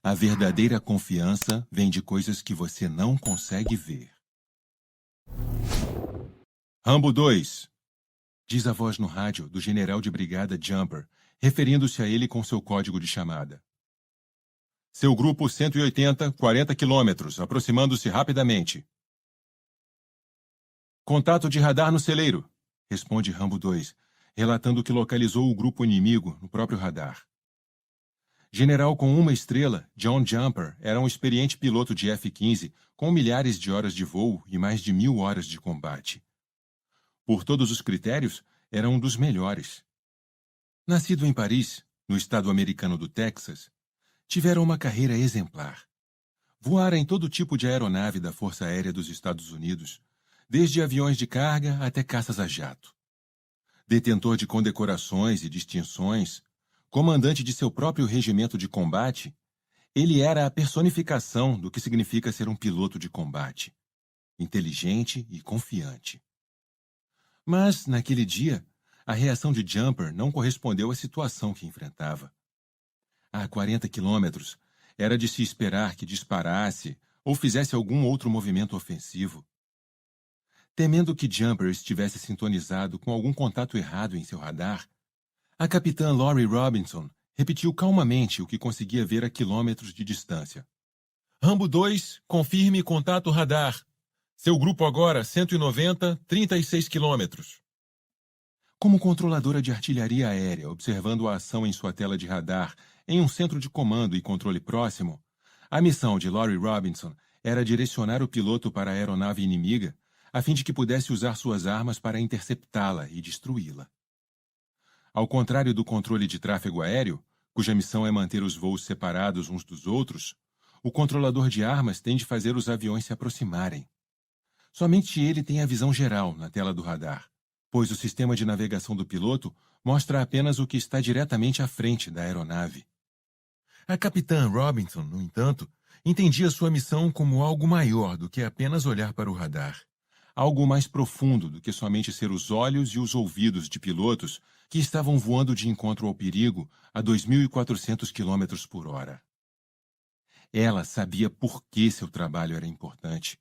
A verdadeira confiança vem de coisas que você não consegue ver. Rambo 2, diz a voz no rádio do general de brigada Jumper, referindo-se a ele com seu código de chamada. Seu grupo 180, 40 quilômetros, aproximando-se rapidamente. Contato de radar no celeiro, responde Rambo 2, relatando que localizou o grupo inimigo no próprio radar. General com uma estrela, John Jumper era um experiente piloto de F-15 com milhares de horas de voo e mais de 1000 horas de combate. Por todos os critérios, era um dos melhores. Nascido em Paris, no estado americano do Texas, tivera uma carreira exemplar. Voara em todo tipo de aeronave da Força Aérea dos Estados Unidos, desde aviões de carga até caças a jato. Detentor de condecorações e distinções, comandante de seu próprio regimento de combate, ele era a personificação do que significa ser um piloto de combate, inteligente e confiante. Mas, naquele dia, a reação de Jumper não correspondeu à situação que enfrentava. A 40 quilômetros, era de se esperar que disparasse ou fizesse algum outro movimento ofensivo. Temendo que Jumper estivesse sintonizado com algum contato errado em seu radar, a capitã Lori Robinson repetiu calmamente o que conseguia ver a quilômetros de distância. Rambo 2, confirme contato radar. Seu grupo agora 190, 36 quilômetros. Como controladora de artilharia aérea, observando a ação em sua tela de radar em um centro de comando e controle próximo, a missão de Lori Robinson era direcionar o piloto para a aeronave inimiga, a fim de que pudesse usar suas armas para interceptá-la e destruí-la. Ao contrário do controle de tráfego aéreo, cuja missão é manter os voos separados uns dos outros, o controlador de armas tem de fazer os aviões se aproximarem. Somente ele tem a visão geral na tela do radar, pois o sistema de navegação do piloto mostra apenas o que está diretamente à frente da aeronave. A capitã Robinson, no entanto, entendia sua missão como algo maior do que apenas olhar para o radar. Algo mais profundo do que somente ser os olhos e os ouvidos de pilotos que estavam voando de encontro ao perigo a 2.400 km por hora. Ela sabia por que seu trabalho era importante.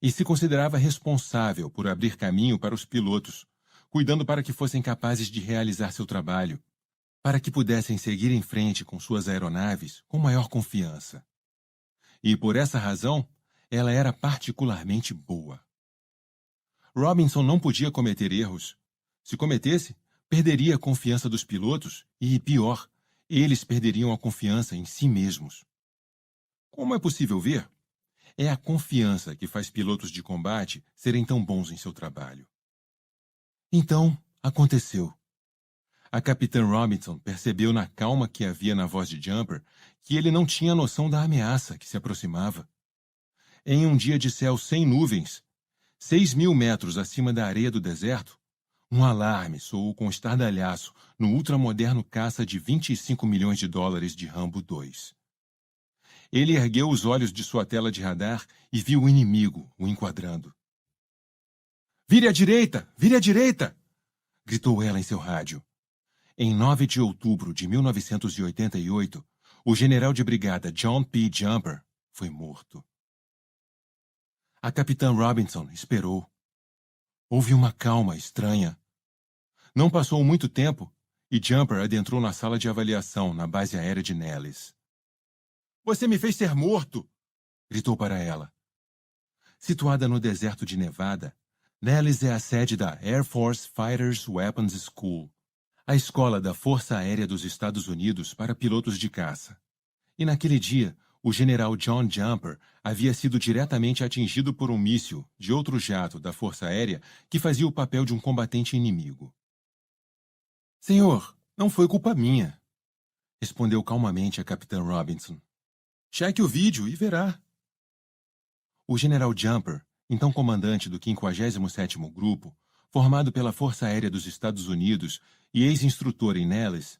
E se considerava responsável por abrir caminho para os pilotos, cuidando para que fossem capazes de realizar seu trabalho, para que pudessem seguir em frente com suas aeronaves com maior confiança. E por essa razão, ela era particularmente boa. Robinson não podia cometer erros. Se cometesse, perderia a confiança dos pilotos e, pior, eles perderiam a confiança em si mesmos. Como é possível ver, é a confiança que faz pilotos de combate serem tão bons em seu trabalho. Então, aconteceu. A capitã Robinson percebeu na calma que havia na voz de Jumper que ele não tinha noção da ameaça que se aproximava. Em um dia de céu sem nuvens, 6.000 metros acima da areia do deserto, um alarme soou com estardalhaço no ultramoderno caça de 25 milhões de dólares de Rambo 2. Ele ergueu os olhos de sua tela de radar e viu o inimigo o enquadrando. Vire à direita! Vire à direita! Gritou ela em seu rádio. Em 9 de outubro de 1988, o general de brigada John P. Jumper foi morto. A capitã Robinson esperou. Houve uma calma estranha. Não passou muito tempo e Jumper adentrou na sala de avaliação na base aérea de Nellis. Você me fez ser morto! Gritou para ela. Situada no deserto de Nevada, Nellis é a sede da Air Force Fighters Weapons School, a escola da Força Aérea dos Estados Unidos para pilotos de caça. E naquele dia, o general John Jumper havia sido diretamente atingido por um míssil de outro jato da Força Aérea que fazia o papel de um combatente inimigo. Senhor, não foi culpa minha, respondeu calmamente a capitã Robinson. Cheque o vídeo e verá. O general Jumper, então comandante do 57º Grupo, formado pela Força Aérea dos Estados Unidos e ex-instrutor em Nellis,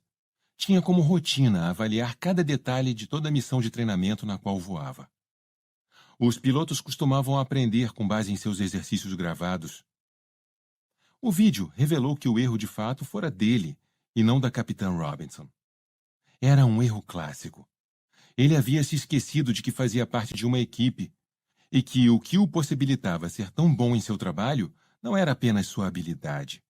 tinha como rotina avaliar cada detalhe de toda a missão de treinamento na qual voava. Os pilotos costumavam aprender com base em seus exercícios gravados. O vídeo revelou que o erro de fato fora dele e não da capitã Robinson. Era um erro clássico. Ele havia se esquecido de que fazia parte de uma equipe e que o que o possibilitava ser tão bom em seu trabalho não era apenas sua habilidade.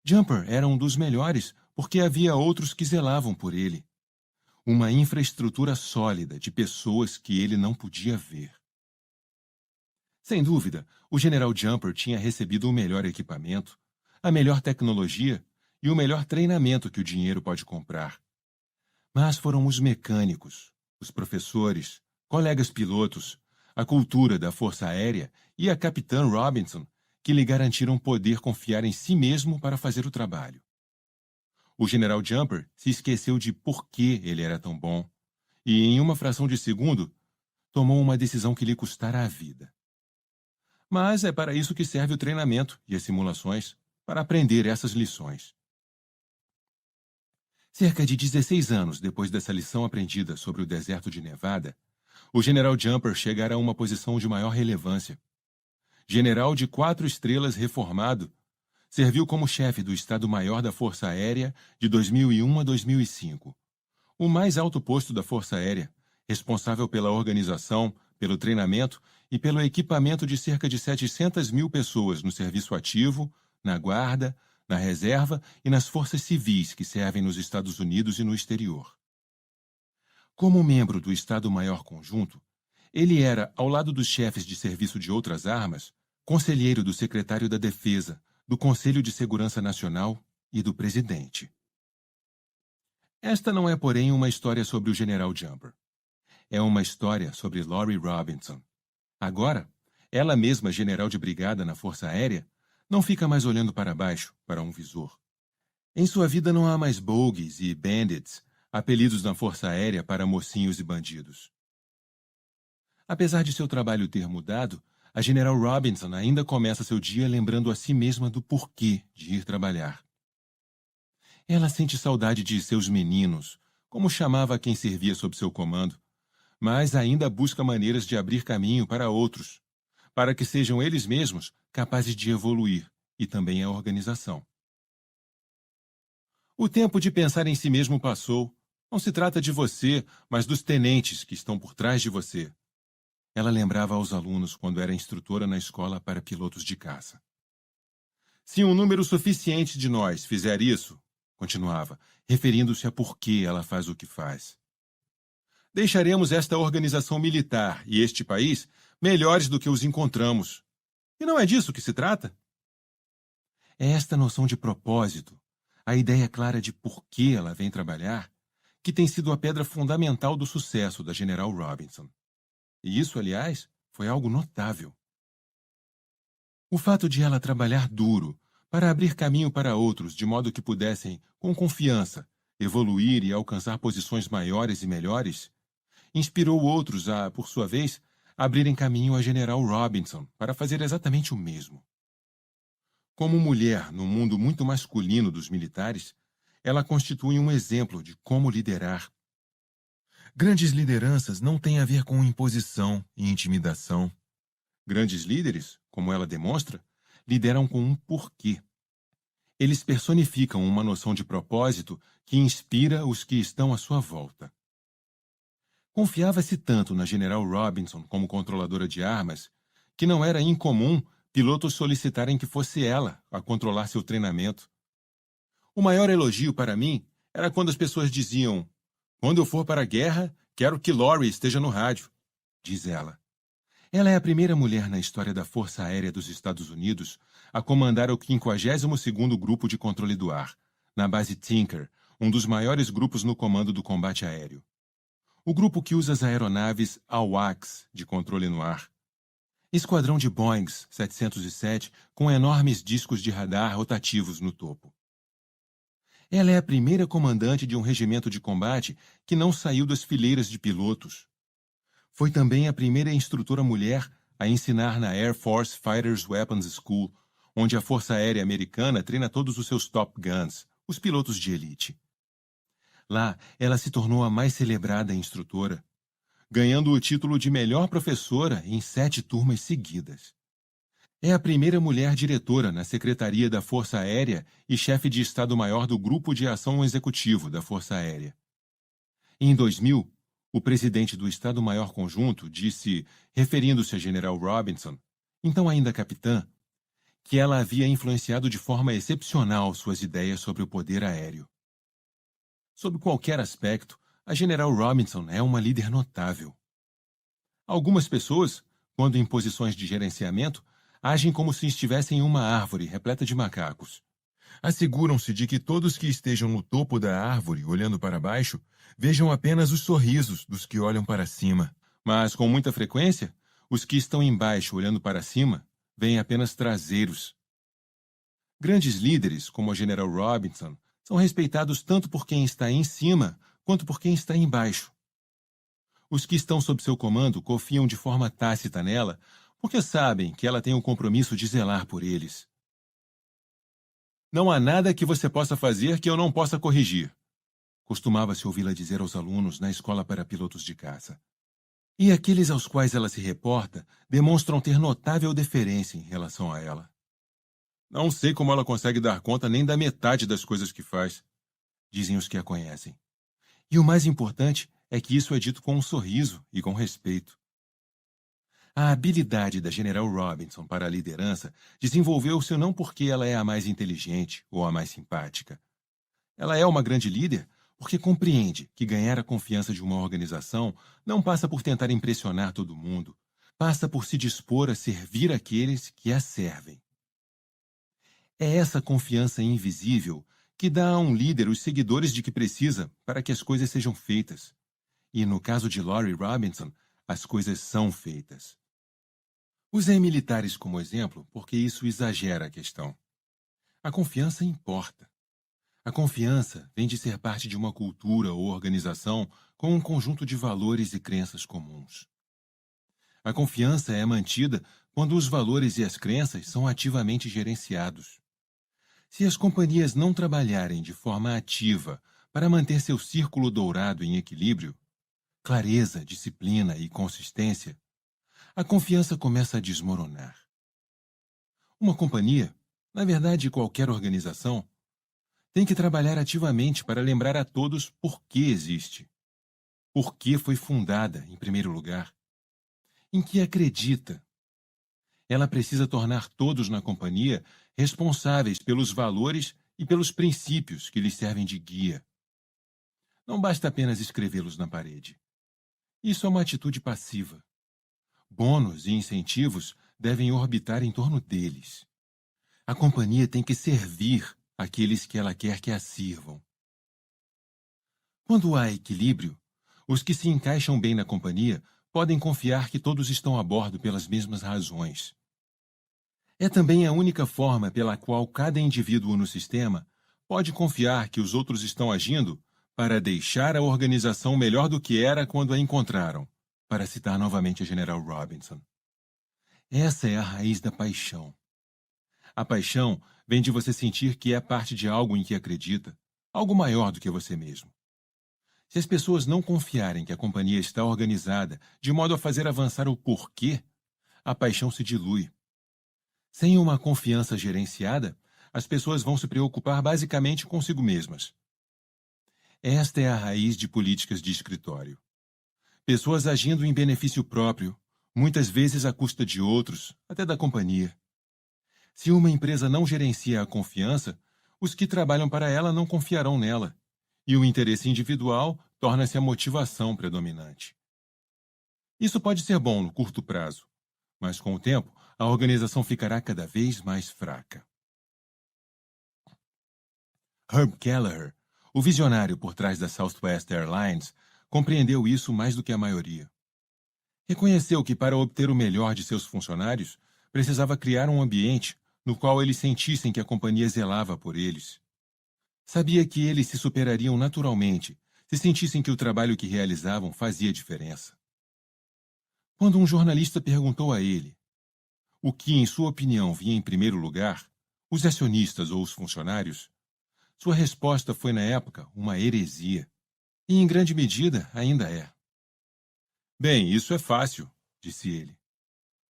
Jumper era um dos melhores porque havia outros que zelavam por ele. Uma infraestrutura sólida de pessoas que ele não podia ver. Sem dúvida, o General Jumper tinha recebido o melhor equipamento, a melhor tecnologia e o melhor treinamento que o dinheiro pode comprar. Mas foram os mecânicos, os professores, colegas pilotos, a cultura da Força Aérea e a Capitã Robinson que lhe garantiram poder confiar em si mesmo para fazer o trabalho. O General Jumper se esqueceu de por que ele era tão bom e, em uma fração de segundo, tomou uma decisão que lhe custara a vida. Mas é para isso que serve o treinamento e as simulações, para aprender essas lições. Cerca de 16 anos depois dessa lição aprendida sobre o deserto de Nevada, o General Jumper chegara a uma posição de maior relevância. General de 4 estrelas reformado, serviu como chefe do Estado-Maior da Força Aérea de 2001 a 2005, o mais alto posto da Força Aérea, responsável pela organização, pelo treinamento e pelo equipamento de cerca de 700 mil pessoas no serviço ativo, na guarda, na reserva e nas forças civis que servem nos Estados Unidos e no exterior. Como membro do Estado-Maior Conjunto, ele era, ao lado dos chefes de serviço de outras armas, conselheiro do secretário da Defesa, do Conselho de Segurança Nacional e do presidente. Esta não é, porém, uma história sobre o General Jumper. É uma história sobre Lori Robinson. Agora, ela mesma general de brigada na Força Aérea, não fica mais olhando para baixo, para um visor. Em sua vida não há mais bogies e bandits, apelidos na Força Aérea para mocinhos e bandidos. Apesar de seu trabalho ter mudado, a General Robinson ainda começa seu dia lembrando a si mesma do porquê de ir trabalhar. Ela sente saudade de seus meninos, como chamava quem servia sob seu comando, mas ainda busca maneiras de abrir caminho para outros, para que sejam eles mesmos capazes de evoluir, e também a organização. O tempo de pensar em si mesmo passou. Não se trata de você, mas dos tenentes que estão por trás de você. Ela lembrava aos alunos quando era instrutora na escola para pilotos de caça. Se um número suficiente de nós fizer isso, continuava, referindo-se a por que ela faz o que faz, deixaremos esta organização militar e este país melhores do que os encontramos. E não é disso que se trata? É esta noção de propósito, a ideia clara de por que ela vem trabalhar, que tem sido a pedra fundamental do sucesso da General Robinson. E isso, aliás, foi algo notável. O fato de ela trabalhar duro para abrir caminho para outros de modo que pudessem, com confiança, evoluir e alcançar posições maiores e melhores, inspirou outros a, por sua vez, abrirem caminho a General Robinson para fazer exatamente o mesmo. Como mulher no mundo muito masculino dos militares, ela constitui um exemplo de como liderar. Grandes lideranças não têm a ver com imposição e intimidação. Grandes líderes, como ela demonstra, lideram com um porquê. Eles personificam uma noção de propósito que inspira os que estão à sua volta. Confiava-se tanto na General Robinson como controladora de armas que não era incomum pilotos solicitarem que fosse ela a controlar seu treinamento. O maior elogio para mim era quando as pessoas diziam: "Quando eu for para a guerra, quero que Lori esteja no rádio", diz ela. Ela é a primeira mulher na história da Força Aérea dos Estados Unidos a comandar o 52º Grupo de Controle do Ar, na base Tinker, um dos maiores grupos no comando do combate aéreo. O grupo que usa as aeronaves AWACS de controle no ar. Esquadrão de Boeings 707 com enormes discos de radar rotativos no topo. Ela é a primeira comandante de um regimento de combate que não saiu das fileiras de pilotos. Foi também a primeira instrutora mulher a ensinar na Air Force Fighters Weapons School, onde a Força Aérea Americana treina todos os seus Top Guns, os pilotos de elite. Lá, ela se tornou a mais celebrada instrutora, ganhando o título de melhor professora em 7 turmas seguidas. É a primeira mulher diretora na Secretaria da Força Aérea e chefe de Estado-Maior do Grupo de Ação Executivo da Força Aérea. Em 2000, O presidente do Estado-Maior Conjunto disse, referindo-se a General Robinson, então ainda capitã, que ela havia influenciado de forma excepcional suas ideias sobre o poder aéreo. Sob qualquer aspecto, a General Robinson é uma líder notável. Algumas pessoas, quando em posições de gerenciamento, agem como se estivessem em uma árvore repleta de macacos. Asseguram-se de que todos que estejam no topo da árvore, olhando para baixo, vejam apenas os sorrisos dos que olham para cima. Mas, com muita frequência, os que estão embaixo, olhando para cima, veem apenas traseiros. Grandes líderes, como a General Robinson, são respeitados tanto por quem está em cima quanto por quem está embaixo. Os que estão sob seu comando confiam de forma tácita nela, porque sabem que ela tem o compromisso de zelar por eles. Não há nada que você possa fazer que eu não possa corrigir, costumava-se ouvi-la dizer aos alunos na escola para pilotos de caça. E aqueles aos quais ela se reporta demonstram ter notável deferência em relação a ela. Não sei como ela consegue dar conta nem da metade das coisas que faz, dizem os que a conhecem. E o mais importante é que isso é dito com um sorriso e com respeito. A habilidade da General Robinson para a liderança desenvolveu-se não porque ela é a mais inteligente ou a mais simpática. Ela é uma grande líder porque compreende que ganhar a confiança de uma organização não passa por tentar impressionar todo mundo, passa por se dispor a servir aqueles que a servem. É essa confiança invisível que dá a um líder os seguidores de que precisa para que as coisas sejam feitas. E no caso de Laurie Robinson, as coisas são feitas. Usei militares como exemplo porque isso exagera a questão. A confiança importa. A confiança vem de ser parte de uma cultura ou organização com um conjunto de valores e crenças comuns. A confiança é mantida quando os valores e as crenças são ativamente gerenciados. Se as companhias não trabalharem de forma ativa para manter seu círculo dourado em equilíbrio, clareza, disciplina e consistência, a confiança começa a desmoronar. Uma companhia, na verdade qualquer organização, tem que trabalhar ativamente para lembrar a todos por que existe, por que foi fundada, em primeiro lugar, em que acredita. Ela precisa tornar todos na companhia responsáveis pelos valores e pelos princípios que lhes servem de guia. Não basta apenas escrevê-los na parede. Isso é uma atitude passiva. Bônus e incentivos devem orbitar em torno deles. A companhia tem que servir aqueles que ela quer que a sirvam. Quando há equilíbrio, os que se encaixam bem na companhia podem confiar que todos estão a bordo pelas mesmas razões. É também a única forma pela qual cada indivíduo no sistema pode confiar que os outros estão agindo para deixar a organização melhor do que era quando a encontraram, para citar novamente a General Robinson. Essa é a raiz da paixão. A paixão vem de você sentir que é parte de algo em que acredita, algo maior do que você mesmo. Se as pessoas não confiarem que a companhia está organizada de modo a fazer avançar o porquê, a paixão se dilui. Sem uma confiança gerenciada, as pessoas vão se preocupar basicamente consigo mesmas. Esta é a raiz de políticas de escritório. Pessoas agindo em benefício próprio, muitas vezes à custa de outros, até da companhia. Se uma empresa não gerencia a confiança, os que trabalham para ela não confiarão nela, e o interesse individual torna-se a motivação predominante. Isso pode ser bom no curto prazo, mas com o tempo, a organização ficará cada vez mais fraca. Herb Kelleher, o visionário por trás da Southwest Airlines, compreendeu isso mais do que a maioria. Reconheceu que para obter o melhor de seus funcionários, precisava criar um ambiente no qual eles sentissem que a companhia zelava por eles. Sabia que eles se superariam naturalmente se sentissem que o trabalho que realizavam fazia diferença. Quando um jornalista perguntou a ele o que, em sua opinião, vinha em primeiro lugar, os acionistas ou os funcionários, sua resposta foi, na época, uma heresia. E, em grande medida, ainda é. Bem, isso é fácil, disse ele.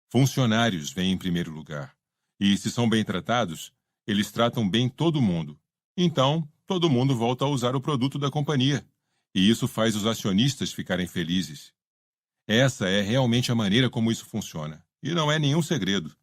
Funcionários vêm em primeiro lugar. E, se são bem tratados, eles tratam bem todo mundo. Então, todo mundo volta a usar o produto da companhia. E isso faz os acionistas ficarem felizes. Essa é realmente a maneira como isso funciona. E não é nenhum segredo.